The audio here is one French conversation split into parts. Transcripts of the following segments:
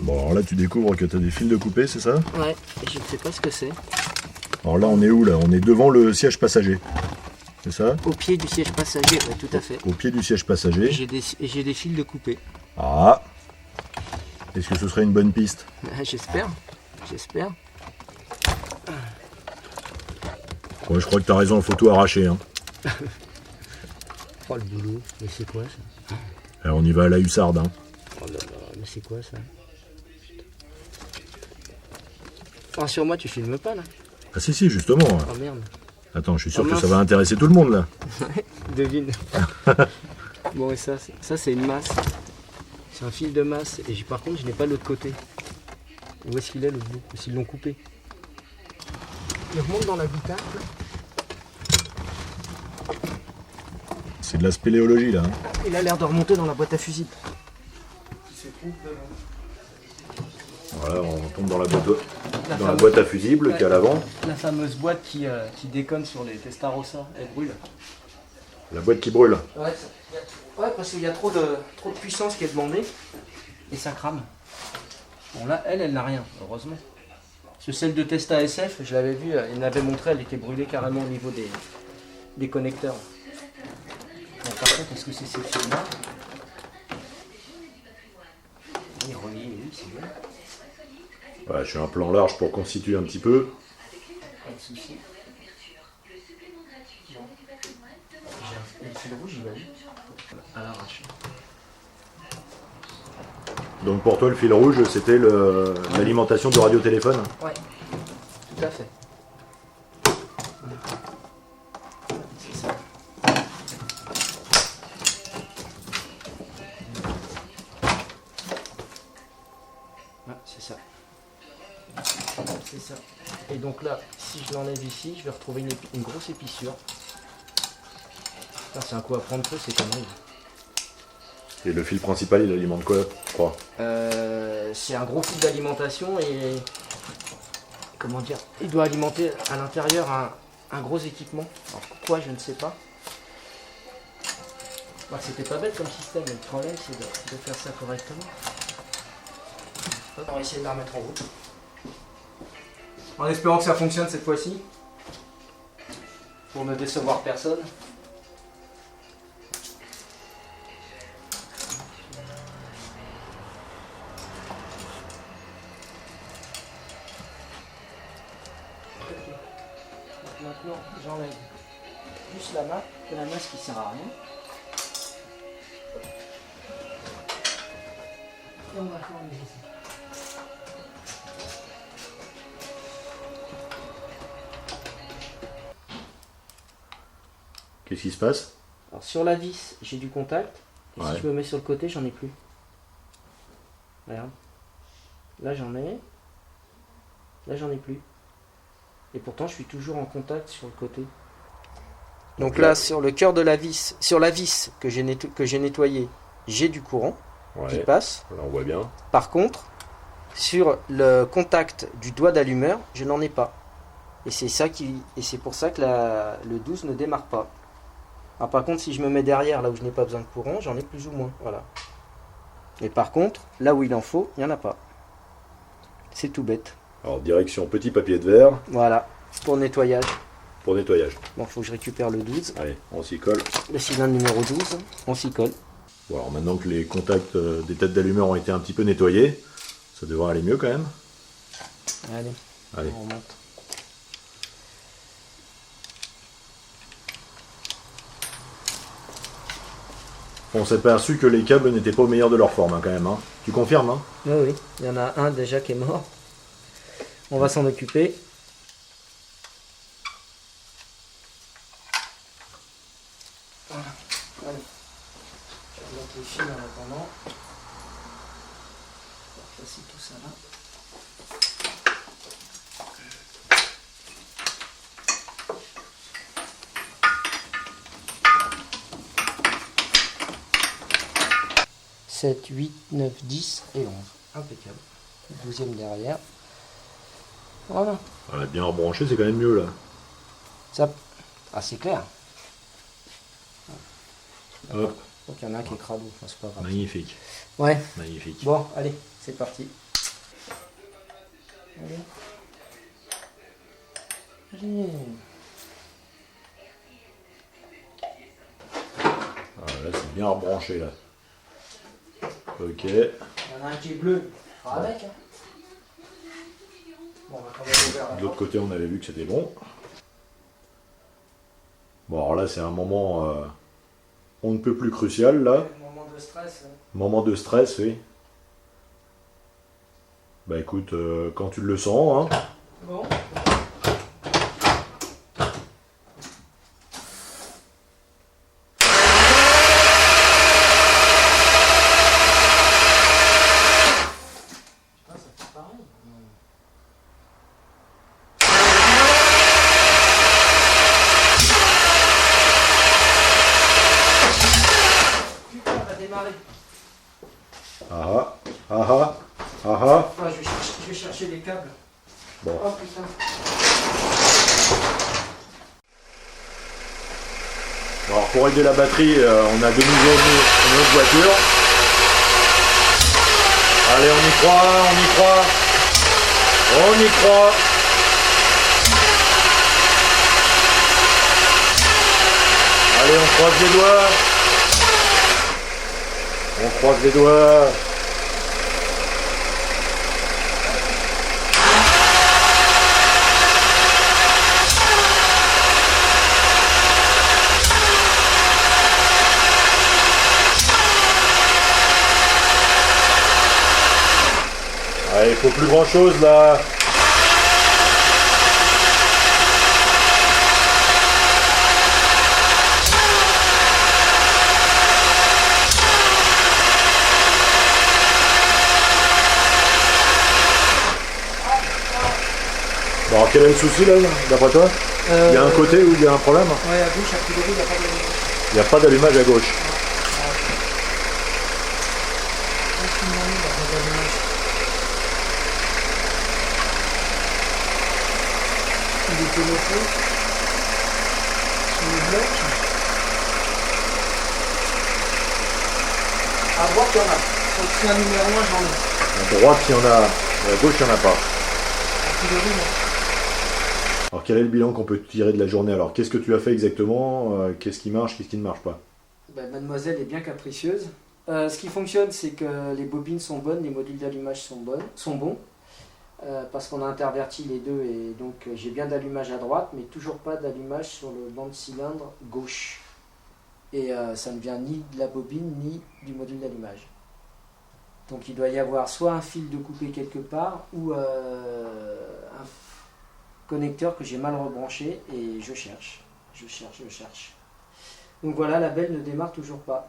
Bon, alors là, tu découvres que tu as des fils de coupé, c'est ça? Ouais, et je ne sais pas ce que c'est. Alors là, on est où là? On est devant le siège passager. C'est ça? Au pied du siège passager, ouais, tout à fait. Au pied du siège Et passager. j'ai des fils de coupé. Ah! Est-ce que ce serait une bonne piste? J'espère, j'espère. Ouais, je crois que tu as raison, il faut tout arracher. Hein. Oh le boulot, mais c'est quoi ça? Alors, on y va à la hussarde. Hein. Oh là là, mais c'est quoi ça? Rassure-moi, tu filmes pas là? Ah si, justement. Oh merde. Attends, je suis sûr Oh, que mince. ça va intéresser tout le monde là. Devine. Bon, et ça c'est une masse. C'est un fil de masse. Et par contre, je n'ai pas l'autre côté. Où est-ce qu'il est le bout? S'ils l'ont coupé. Il remonte dans la guitare. C'est de la spéléologie là. Hein. Il a l'air de remonter dans la boîte à fusibles. Voilà, on tombe dans la boîte à fusibles qui est à l'avant. La fameuse boîte qui déconne sur les Testarossa, elle brûle. La boîte qui brûle. Ouais, parce qu'il y a trop de puissance qui est demandée et ça crame. Bon là, elle n'a rien, heureusement. Parce que celle de Testa SF, je l'avais vue, il m'avait montré, elle était brûlée carrément au niveau des connecteurs. Bon, par contre, est-ce que c'est ces fils-là? Oui, relié, oui, c'est bien. Voilà, je suis un plan large pour constituer un petit peu. Pas de soucis. Bon. Et le fil rouge, il va où? À l'arrache. Donc pour toi, le fil rouge, c'était l'alimentation du radiotéléphone. Ouais, tout à fait. C'est ça. Ouais, c'est ça. C'est ça. Et donc là, si je l'enlève ici, je vais retrouver une grosse épissure. Putain, c'est un coup à prendre feu, c'est connerie. Et le fil principal, il alimente quoi, je crois? C'est un gros fil d'alimentation et... Comment dire? Il doit alimenter à l'intérieur un gros équipement. Alors pourquoi, je ne sais pas. Bah, c'était pas bête comme système, mais le problème c'est de faire ça correctement. On va essayer de la remettre en route. En espérant que ça fonctionne cette fois-ci. Pour ne décevoir personne. Maintenant, j'enlève juste la masse qui sert à rien. Et on va faire les essais. Qu'est-ce qui se passe? Alors sur la vis, j'ai du contact. Et Ouais. si je me mets sur le côté, j'en ai plus. Regarde. Là j'en ai. Là j'en ai plus. Et pourtant je suis toujours en contact sur le côté. Donc là sur le cœur de la vis, sur la vis que j'ai nettoyée, j'ai du courant qui Ouais, passe. là on voit bien. Par contre, sur le contact du doigt d'allumeur, je n'en ai pas. Et c'est pour ça que le 12 ne démarre pas. Alors par contre, si je me mets derrière, là où je n'ai pas besoin de courant, j'en ai plus ou moins. Voilà. Et par contre, là où il en faut, il n'y en a pas. C'est tout bête. Alors direction petit papier de verre Voilà, pour nettoyage. pour nettoyage. Bon, il faut que je récupère le 12. Allez, on s'y colle. Le cylindre numéro 12, on s'y colle. Bon, alors maintenant que les contacts des têtes d'allumeur ont été un petit peu nettoyés, ça devrait aller mieux quand même. Allez, Allez. on remonte. On s'est aperçu que les câbles n'étaient pas au meilleur de leur forme hein, quand même. Hein. Tu confirmes hein? Oui, oui, il y en a un déjà qui est mort. On va s'en occuper. Voilà. Allez. Je vais remettre les fils en attendant. On va passer tout ça là. « 7, 8, 9, 10 et 11. Impeccable. 12e derrière. Voilà. Voilà, bien rebranché, c'est quand même mieux là. Ça... Ah, c'est clair. Hop, Donc il y en a un qui est crado, enfin, c'est pas grave. magnifique. Ouais, Magnifique. bon, allez, c'est parti. Allez. Allez. Ah, là, c'est bien rebranché, là. Ok. Il y en a un qui est bleu. Ah, avec, hein. Bon, on va quand même ouvrir la De l'autre côté, on avait vu que c'était bon. Bon, alors là, c'est un moment on ne peut plus crucial, là. Moment de stress. Moment de stress, oui. Bah écoute, quand tu le sens, hein. Bon. Putain, ça fait pareil. Putain, on va démarrer. Ah ah, ah ah, ah ah. Ah, je vais chercher les câbles. Bon. Oh putain. Alors pour régler la batterie, on a de nouveau une autre voiture. Allez, on y croit, on y croit. On y croit. Allez, on croise les doigts. On croise les doigts. Allez, il faut plus grand chose là. Bon, alors, quel est le souci là, d'après toi? Il y a un côté où il y a un problème? Ouais, à gauche, a priori, il n'y a pas d'allumage. Il n'y a pas d'allumage à gauche. Il était noté sur le bloc. À droite, il y en a. Sur le train numéro 1, j'en ai. À droite, il y en a. À gauche, il n'y en a pas. A priori, non. Alors, quel est le bilan qu'on peut tirer de la journée? Alors, qu'est-ce que tu as fait exactement? Qu'est-ce qui marche? Qu'est-ce qui ne marche pas? Ben, mademoiselle est bien capricieuse. Ce qui fonctionne, c'est que les bobines sont bonnes, les modules d'allumage sont bons. Parce qu'on a interverti les deux et donc j'ai bien d'allumage à droite, mais toujours pas d'allumage sur le banc de cylindre gauche. Et ça ne vient ni de la bobine ni du module d'allumage. Donc il doit y avoir soit un fil de coupé quelque part ou un connecteur que j'ai mal rebranché et je cherche. Donc voilà, la belle ne démarre toujours pas.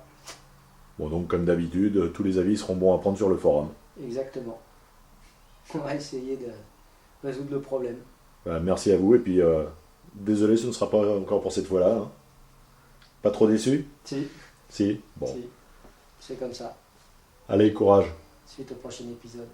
Bon, donc, comme d'habitude, tous les avis seront bons à prendre sur le forum. Exactement. On va essayer de résoudre le problème. Merci à vous, et puis, désolé, ce ne sera pas encore pour cette fois-là. Hein. Pas trop déçu? Si. Si? Bon. Si. C'est comme ça. Allez, courage. Suite au prochain épisode.